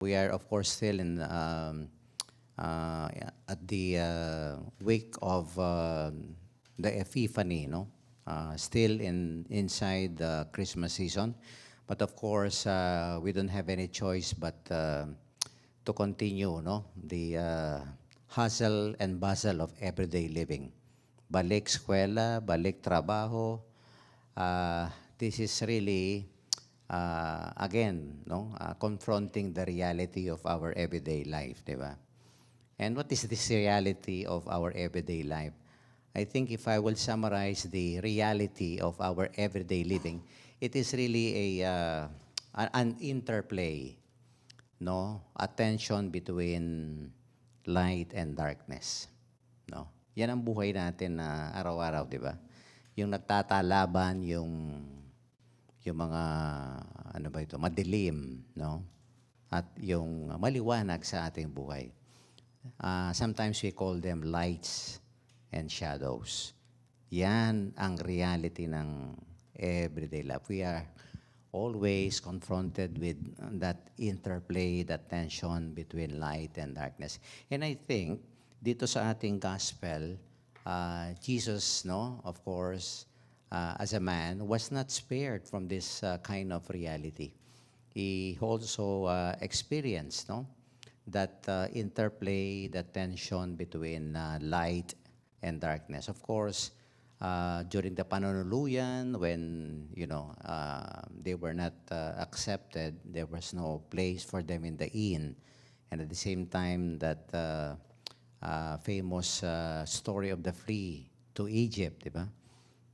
We are, of course, still in at the wake of the Epiphany, no? Still inside the Christmas season, but of course, we don't have any choice but to continue, no? The hustle and bustle of everyday living. Balik eskwela, balik trabaho. This is really again, no, confronting the reality of our everyday life, di ba? And what is this reality of our everyday life? I think if I will summarize the reality of our everyday living, it is really an interplay, no, attention between light and darkness, no. Yan ang buhay natin na araw-araw, di ba? Yung nagtatalaban, yung mga ano ba ito, madilim, no? At yung maliwanag sa ating buhay. Sometimes we call them lights and shadows. Yan ang reality ng everyday life. We are always confronted with that interplay, that tension between light and darkness. And I think dito sa ating gospel, Jesus, no, of course, as a man, was not spared from this kind of reality. He also experienced, no, that interplay, that tension between light and darkness. Of course, during the pananuluyan, when they were not accepted, there was no place for them in the inn, and at the same time, that famous story of the flee to Egypt, di ba?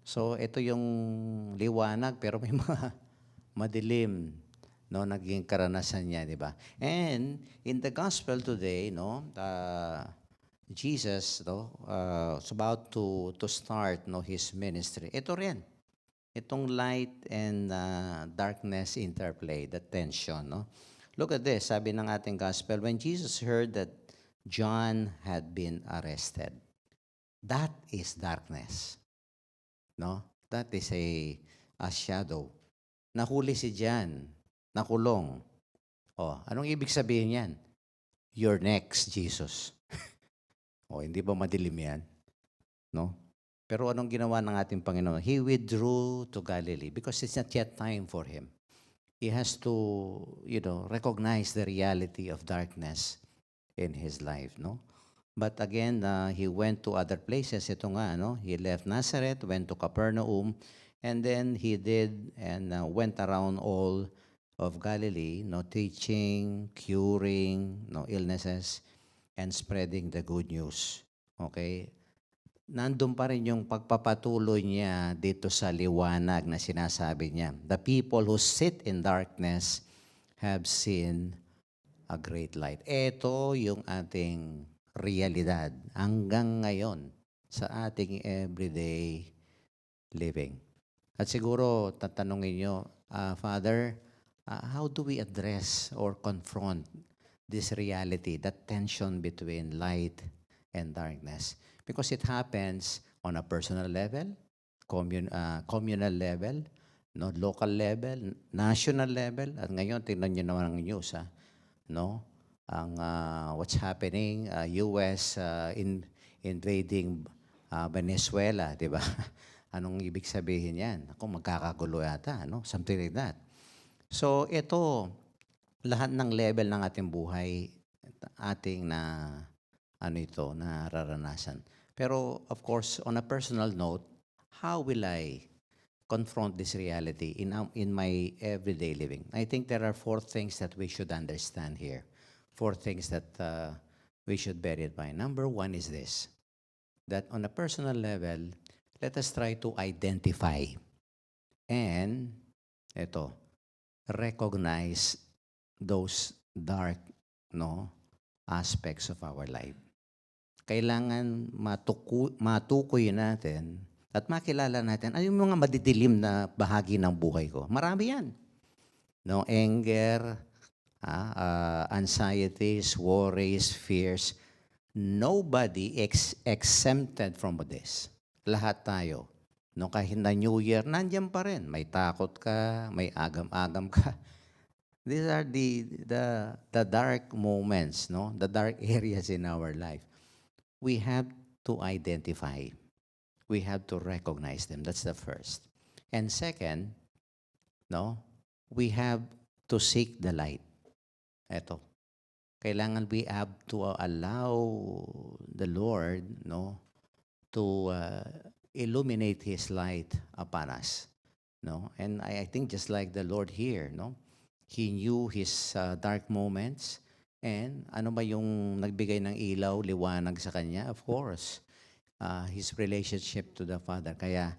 So ito yung liwanag pero may mga madilim, no, naging karanasan niya, di ba? And in the gospel today, no, Jesus, no, is about to start, no, his ministry. Ito rin, itong light and darkness interplay, the tension, no. Look at this, sabi ng ating gospel, when Jesus heard that John had been arrested, that is darkness. No? That is a shadow. Nahuli si John, nakulong. Oh, anong ibig sabihin yan? You're next, Jesus. Oh, hindi ba madilim yan? No? Pero anong ginawa ng ating Panginoon? He withdrew to Galilee because it's not yet time for him. He has to, recognize the reality of darkness in his life, no? But again, he went to other places. Ito nga, no? He left Nazareth, went to Capernaum, and then he did and went around all of Galilee, no, teaching, curing, no, illnesses, and spreading the good news. Okay? Nandun pa rin yung pagpapatuloy niya dito sa liwanag na sinasabi niya. The people who sit in darkness have seen a great light. Ito yung ating realidad hanggang ngayon sa ating everyday living. At siguro tatanungin nyo, Father, how do we address or confront this reality, that tension between light and darkness? Because it happens on a personal level, communal level, no, local level, national level, at ngayon tingnan niyo naman ang news, no? Ang what's happening, US invading Venezuela, di ba? Anong ibig sabihin yan? Ako, magkakagulo yata, no? Something like that. So, ito, lahat ng level ng ating buhay, ating nararanasan. Pero, of course, on a personal note, how will I confront this reality in my everyday living? I think there are 4 things that we should understand here. 4 things that we should bear in mind. Number 1 is this, that on a personal level, let us try to identify and recognize those dark, no, aspects of our life. Kailangan matukoy natin at makilala natin ano yung mga madidilim na bahagi ng buhay ko. Marami yan. No, anger, anxieties, worries, fears. Nobody exempted from this. Lahat tayo. No, kahit na New Year, nandiyan pa rin. May takot ka, may agam-agam ka. These are the dark moments, no? The dark areas in our life. We have to identify. We have to recognize them. That's the first. And second, no? We have to seek the light. Eto. Kailangan we have to allow the Lord, no, to illuminate His light upon us, no. And I think just like the Lord here, no, He knew His dark moments, and ano ba yung nagbigay ng ilaw, liwanag sa kanya? Of course, His relationship to the Father. Kaya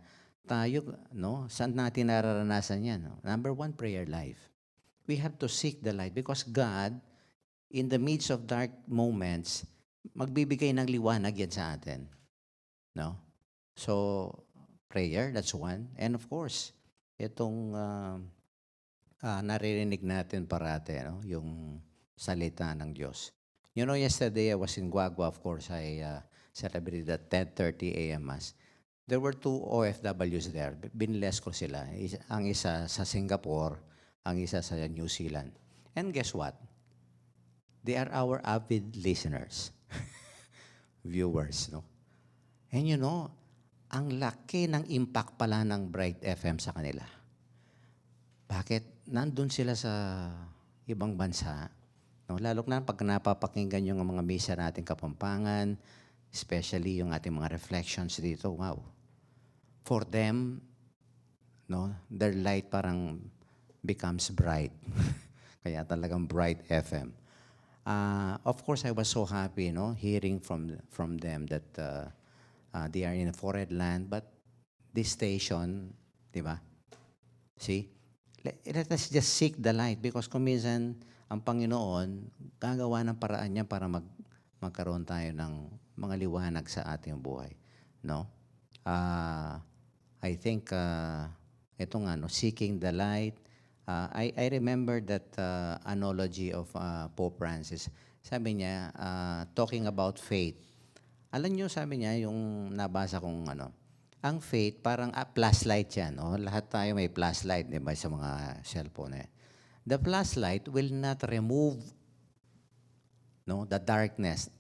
tayo, no, saan natin nararanasan yan? No? Number one, prayer life. We have to seek the light because God, in the midst of dark moments, magbibigay ng liwanag yan sa atin. No? So, prayer, that's one. And of course, itong naririnig natin parate, no? Yung salita ng Diyos. You know, yesterday I was in Guagua, of course, I celebrated the 10:30 a.m. Mass. There were two OFWs there. Binless ko sila. Ang isa sa Singapore, ang isa sa New Zealand. And guess what? They are our avid listeners, viewers, no? And you know, ang laki ng impact pala ng Bright FM sa kanila. Bakit? Nandun sila sa ibang bansa, no? Lalo na pag napapakinggan yung mga misa nating Kapampangan, especially yung ating mga reflections dito, wow. For them, no, their light parang becomes bright. Kaya talagang Bright FM. Of course, I was so happy, no, hearing from them that they are in a foreign land, but this station, di ba? See, let us just seek the light because kung minsan ang Panginoon gagawa ng paraan niya para magkaroon tayo ng mga liwanag sa ating buhay, no? I think ito nga, no, seeking the light. I remember that analogy of Pope Francis. Sabi niya, talking about faith. Alam niyo, sabi niya, yung nabasa kong ano, ang faith parang flashlight yan. Oh, lahat tayo may flashlight, di ba, sa mga cellphone. The flashlight will not remove, no, the darkness.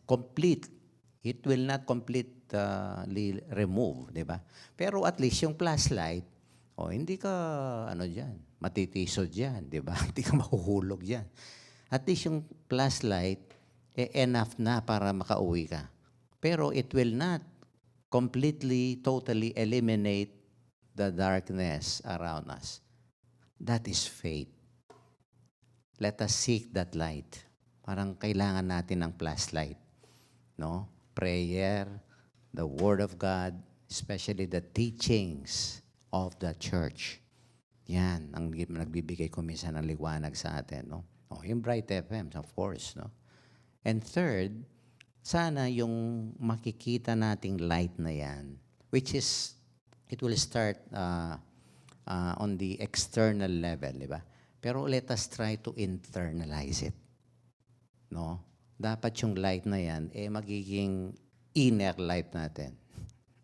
It will not completely remove, di ba? Pero at least yung flashlight, oh, hindi ka, ano dyan, matitisod dyan, di ba? Hindi ka mahuhulog dyan. At least yung flashlight, enough na para makauwi ka. Pero it will not completely, totally eliminate the darkness around us. That is faith. Let us seek that light. Parang kailangan natin ng flashlight. No? Prayer, the Word of God, especially the teachings of the church. Yan, ang nagbibigay ko minsan ng liwanag sa atin, no? Oh, yung Bright FM, of course, no? And third, sana yung makikita nating light na yan, which is, it will start on the external level, di ba? Pero let us try to internalize it, no? Dapat yung light na yan, magiging inner light natin.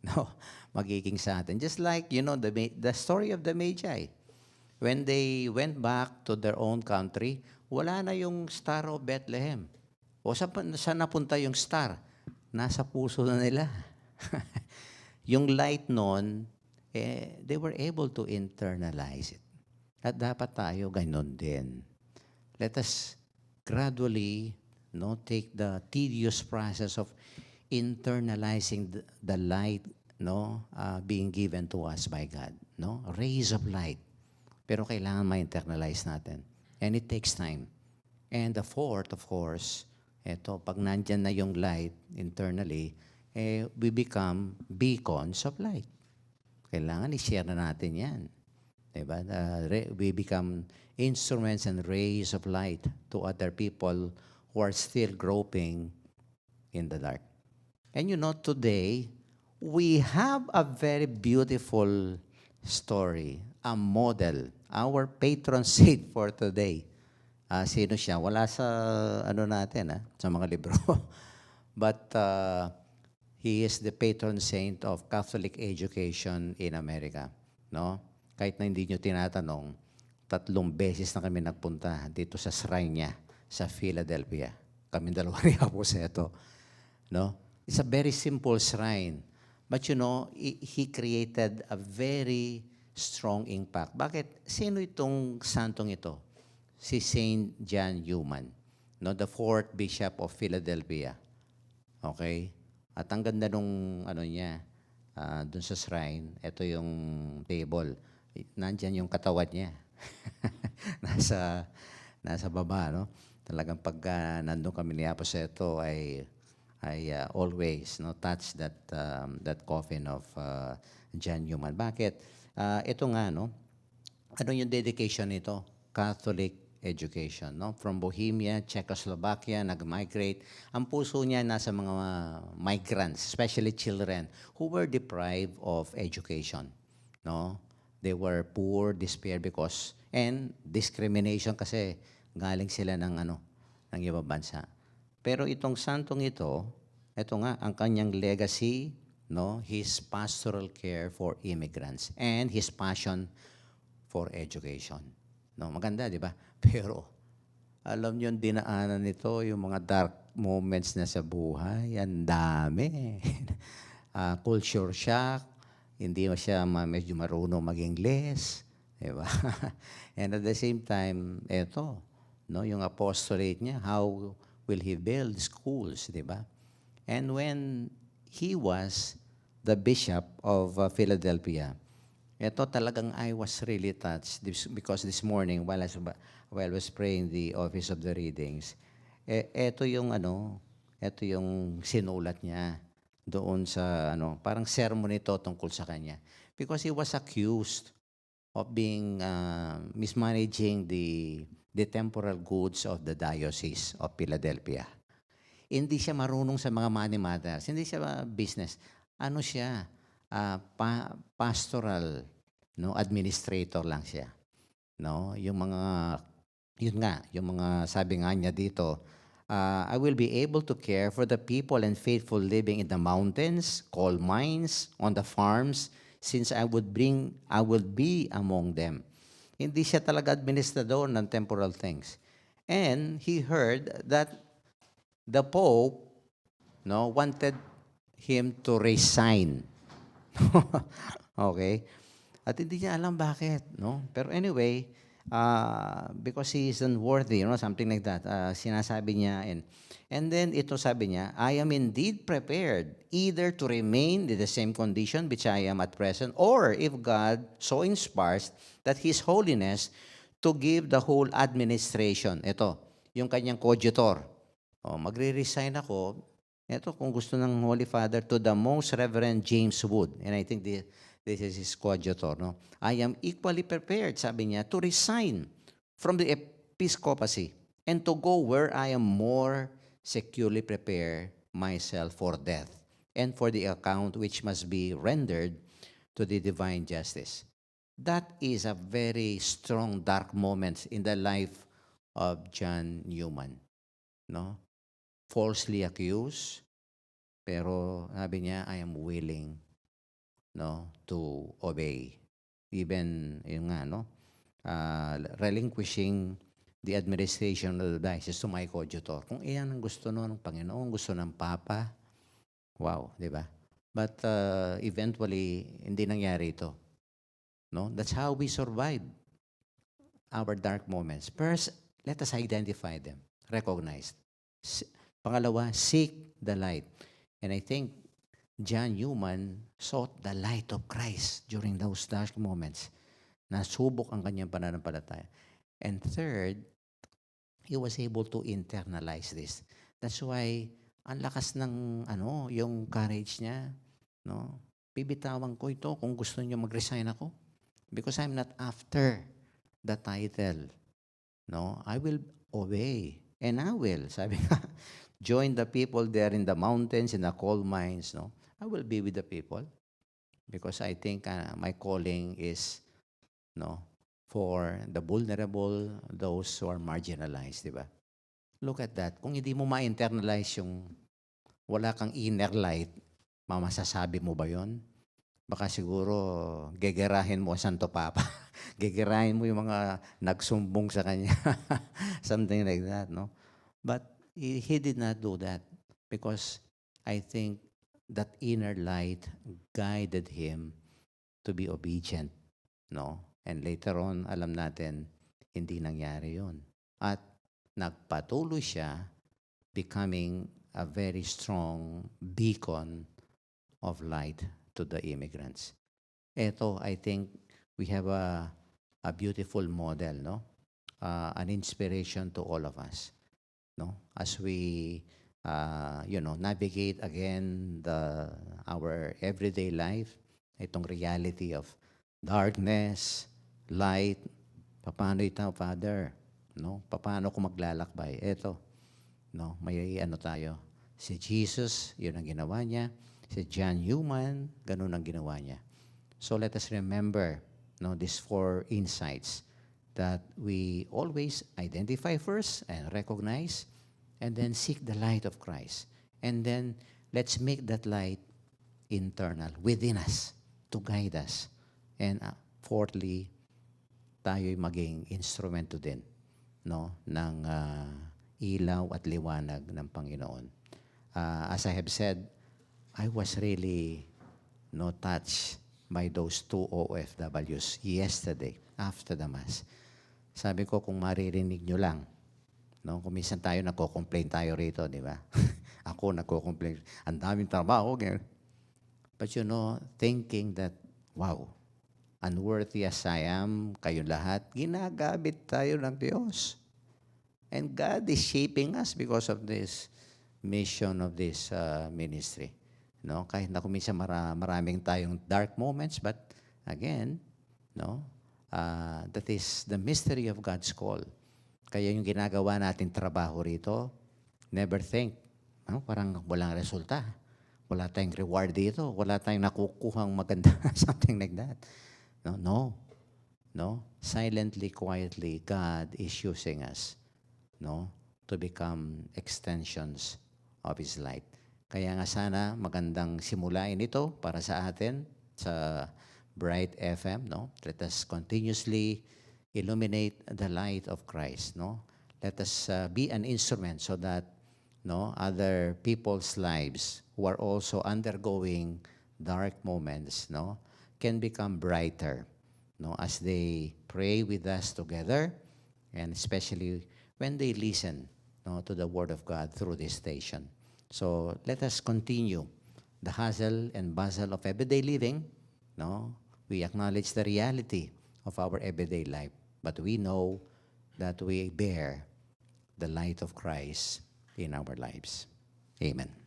No? Magiging sa atin. Just like, you know, the story of the Magi. When they went back to their own country, wala na yung Star of Bethlehem. O saan napunta yung star? Nasa puso na nila. Yung light nun, they were able to internalize it. At dapat tayo ganun din. Let us gradually, no, take the tedious process of internalizing the light, no, being given to us by God, no, rays of light. Pero kailangan ma-internalize natin. And it takes time. And the fourth, of course, eto, pag nandyan na yung light internally, we become beacons of light. Kailangan i-share na natin yan. Diba? We become instruments and rays of light to other people who are still groping in the dark. And you know, today, we have a very beautiful story, a model, our patron saint for today. Sino siya? Wala sa ano natin, sa mga libro. But he is the patron saint of Catholic education in America, no? Kahit na hindi nyo tinatanong, 3 beses na kami nagpunta dito sa shrine niya sa Philadelphia. Kami dalawa ni Aposeto. No? It's a very simple shrine. But you know, he created a very strong impact. Bakit? Sino itong santong ito? Si Saint John Newman, no? The 4th Bishop of Philadelphia. Okay? At ang ganda nung ano niya, dun sa shrine, ito yung table. Nandyan yung katawan niya. nasa baba, no? Talagang pag nandun kami ni Aposeto ay always no touch that coffin of John Newman. Bakit? Ito nga no, ano yung dedication nito? Catholic education, no? From Bohemia, Czechoslovakia, nag-migrate. Ang puso niya nasa mga migrants, especially children who were deprived of education, no? They were poor, despair because and discrimination kasi galing sila ng ng ibang bansa. Pero itong santong ito nga ang kanyang legacy, no, his pastoral care for immigrants and his passion for education. No, maganda, di ba? Pero alam niyo yung dinaanan nito, yung mga dark moments na sa buhay, ang dami. Culture shock, hindi siya medyo marunong mag-Ingles, di ba? And at the same time, no, yung apostolate niya, how will he build schools, di ba? And when he was the bishop of Philadelphia, talagang I was really touched because this morning while I was praying the office of the readings, ito yung sinulat niya doon sa parang sermon ito tungkol sa kanya. Because he was accused of being mismanaging the temporal goods of the Diocese of Philadelphia. Hindi siya marunong sa mga money matters. Hindi siya business. Ano siya? Pastoral, no? Administrator lang siya. No? Yung mga sabi nga niya dito, I will be able to care for the people and faithful living in the mountains, coal mines, on the farms, since I will be among them. Hindi siya talaga administrador ng temporal things. And he heard that the Pope wanted him to resign. Okay? At hindi niya alam bakit, no? Pero anyway, because he is unworthy, something like that. Sinasabi niya and then ito sabi niya, I am indeed prepared either to remain in the same condition which I am at present, or if God so inspires that His Holiness to give the whole administration. Ito, yung kanyang coadjutor. Magre-resign ako, kung gusto ng Holy Father, to the Most Reverend James Wood. And I think this is his coadjutor. No? I am equally prepared, sabi niya, to resign from the episcopacy and to go where I am more securely prepared myself for death and for the account which must be rendered to the divine justice. That is a very strong, dark moment in the life of John Newman. No? Falsely accused, pero sabi niya, I am willing to obey. Even, relinquishing the administration of the diocese to my coadjutor. Kung iyan ang gusto ng Panginoon, gusto ng Papa, wow, di ba? But eventually, hindi nangyari ito. No? That's how we survive our dark moments. First, let us identify them, recognize. Pangalawa, seek the light. And I think John Newman sought the light of Christ during those dark moments. Nasubok ang kanyang pananampalataya. And third, he was able to internalize this. That's why ang lakas ng yung courage niya, no? Bibitawan ko ito kung gusto niyo mag-resign ako because I'm not after the title. No, I will obey. And I will, sabi nga, join the people there in the mountains, in the coal mines, no? I will be with the people because I think my calling is, for the vulnerable, those who are marginalized, di ba? Look at that. Kung hindi mo ma-internalize yung wala kang inner light, mamasasabi mo ba yon? Baka siguro gegerahin mo ang Santo Papa. Gegerahin mo yung mga nagsumbong sa kanya. Something like that, no? But he did not do that because I think that inner light guided him to be obedient, no? And later on, alam natin, hindi nangyari yun. At nagpatuloy siya becoming a very strong beacon of light to the immigrants. Ito, I think we have a beautiful model, no? An inspiration to all of us, no? As we, navigate again our everyday life, itong reality of darkness, light, paano ito, Father? No? Paano ko maglalakbay? Ito, no? May ano tayo. Si Jesus, yun ang ginawa niya. Si John Newman, ganun ang ginawa niya. So let us remember, no, these 4 insights that we always identify first and recognize, and then seek the light of Christ. And then let's make that light internal, within us, to guide us. And fourthly, tayo'y maging instrumento din, no, ng ilaw at liwanag ng Panginoon. As I have said, I was really touched by those 2 OFWs yesterday after the Mass. Sabi ko, kung maririnig nyo lang, no, kung minsan tayo nagko-complain tayo rito, di ba? Ako nagko-complain, ang daming trabaho. But thinking that, wow, unworthy as I am, kayo lahat, ginagamit tayo ng Diyos. And God is shaping us because of this mission of this ministry. No, kahit na kuminsan maraming tayong dark moments, but again, that is the mystery of God's call. Kaya yung ginagawa natin trabaho rito, never think, parang walang resulta. Wala tayong reward dito. Wala tayong nakukuhang maganda. Something like that. No. Silently, quietly, God is using us, to become extensions of His light. Kaya nga sana magandang simulain ito para sa atin sa Bright FM, Let us continuously illuminate the light of Christ, Let us be an instrument so that other people's lives who are also undergoing dark moments, can become brighter, as they pray with us together, and especially when they listen, to the Word of God through this station. So let us continue the hustle and bustle of everyday living. We acknowledge the reality of our everyday life, but we know that we bear the light of Christ in our lives. Amen.